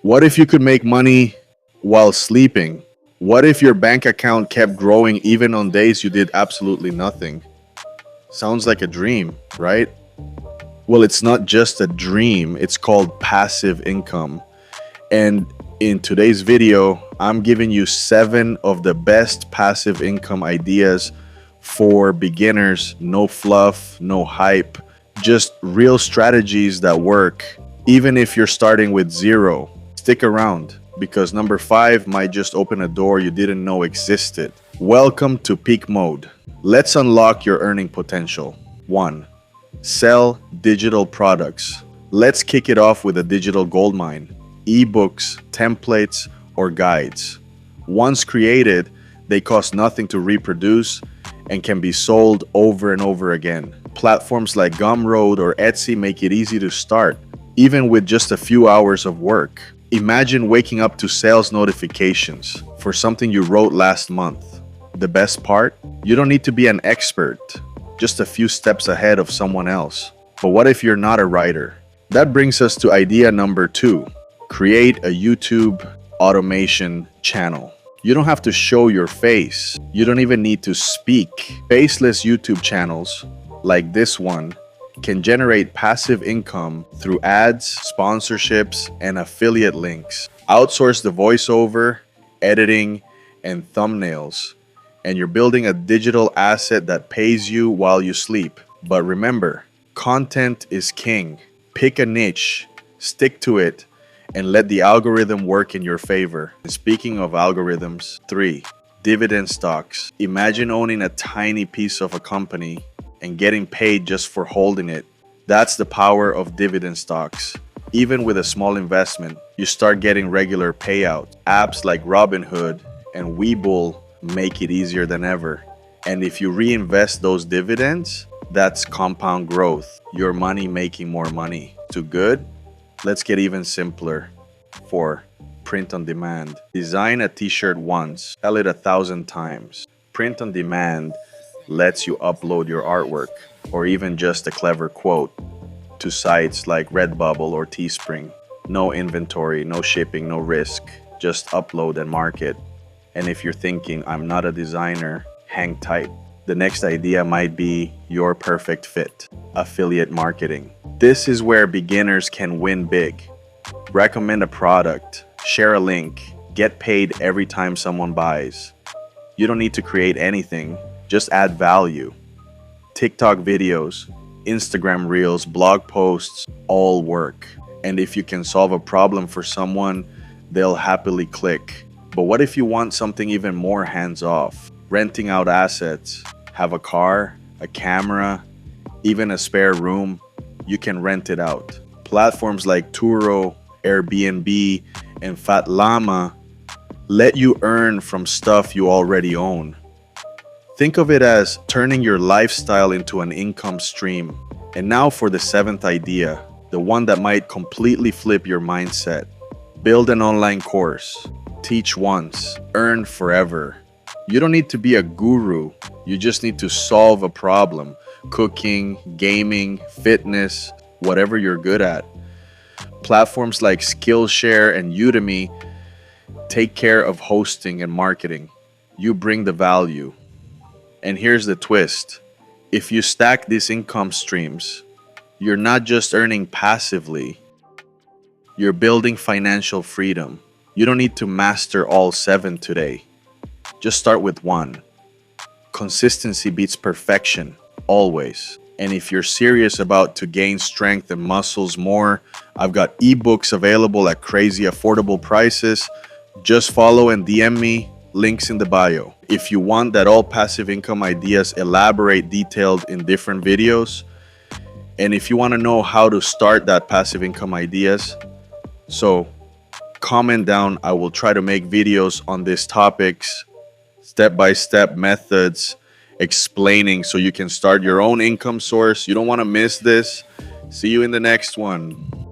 What if you could make money while sleeping? What if your bank account kept growing even on days you did absolutely nothing? Sounds like a dream, right? Well, it's not just a dream, it's called passive income. And in today's video, I'm giving you 7 of the best passive income ideas for beginners. No fluff, no hype, just real strategies that work, even if you're starting with zero. Stick around because number 5 might just open a door you didn't know existed. Welcome to peak mode. Let's unlock your earning potential. 1. Sell digital products. Let's kick it off with a digital goldmine. Ebooks, templates, or guides. Once created, they cost nothing to reproduce and can be sold over and over again. Platforms like Gumroad or Etsy make it easy to start, even with just a few hours of work. Imagine waking up to sales notifications for something you wrote last month. The best part? You don't need to be an expert, just a few steps ahead of someone else. But what if you're not a writer? That brings us to idea number 2. Create a YouTube automation channel. You don't have to show your face. You don't even need to speak. Faceless YouTube channels, like this one, can generate passive income through ads, sponsorships, and affiliate links. Outsource the voiceover, editing, and thumbnails, and you're building a digital asset that pays you while you sleep. But remember, content is king. Pick a niche, stick to it, and let the algorithm work in your favor. And speaking of algorithms, 3. Dividend stocks. Imagine owning a tiny piece of a company and getting paid just for holding it. That's the power of dividend stocks. Even with a small investment, you start getting regular payouts. Apps like Robinhood and Webull make it easier than ever. And if you reinvest those dividends, that's compound growth. Your money making more money. Too good? Let's get even simpler. 4. Print on demand. Design a t-shirt once, sell it 1,000 times. Print on demand lets you upload your artwork or even just a clever quote to sites like Redbubble or Teespring. No inventory, no shipping, no risk. Just upload and market. And if you're thinking, I'm not a designer, hang tight. The next idea might be your perfect fit. Affiliate marketing. This is where beginners can win big. Recommend a product, share a link, get paid every time someone buys. You don't need to create anything, just add value. TikTok videos, Instagram reels, blog posts, all work. And if you can solve a problem for someone, they'll happily click. But what if you want something even more hands-off? Renting out assets. Have a car, a camera, even a spare room. You can rent it out. Platforms like Turo, Airbnb, and Fat Llama let you earn from stuff you already own. Think of it as turning your lifestyle into an income stream. And now for the 7th idea, the one that might completely flip your mindset. Build an online course. Teach once, earn forever. You don't need to be a guru. You just need to solve a problem. Cooking, gaming, fitness, whatever you're good at. Platforms like Skillshare and Udemy take care of hosting and marketing. You bring the value. And here's the twist. If you stack these income streams, you're not just earning passively, you're building financial freedom. You don't need to master all 7 today. Just start with 1. Consistency beats perfection, always. And if you're serious about to gain strength and muscles more, I've got ebooks available at crazy affordable prices. Just follow and DM me, links in the bio. If you want that all passive income ideas elaborate detailed in different videos, and if you want to know how to start that passive income ideas, so comment down. I will try to make videos on these topics, step-by-step methods, explaining so you can start your own income source. You don't want to miss this. See you in the next one.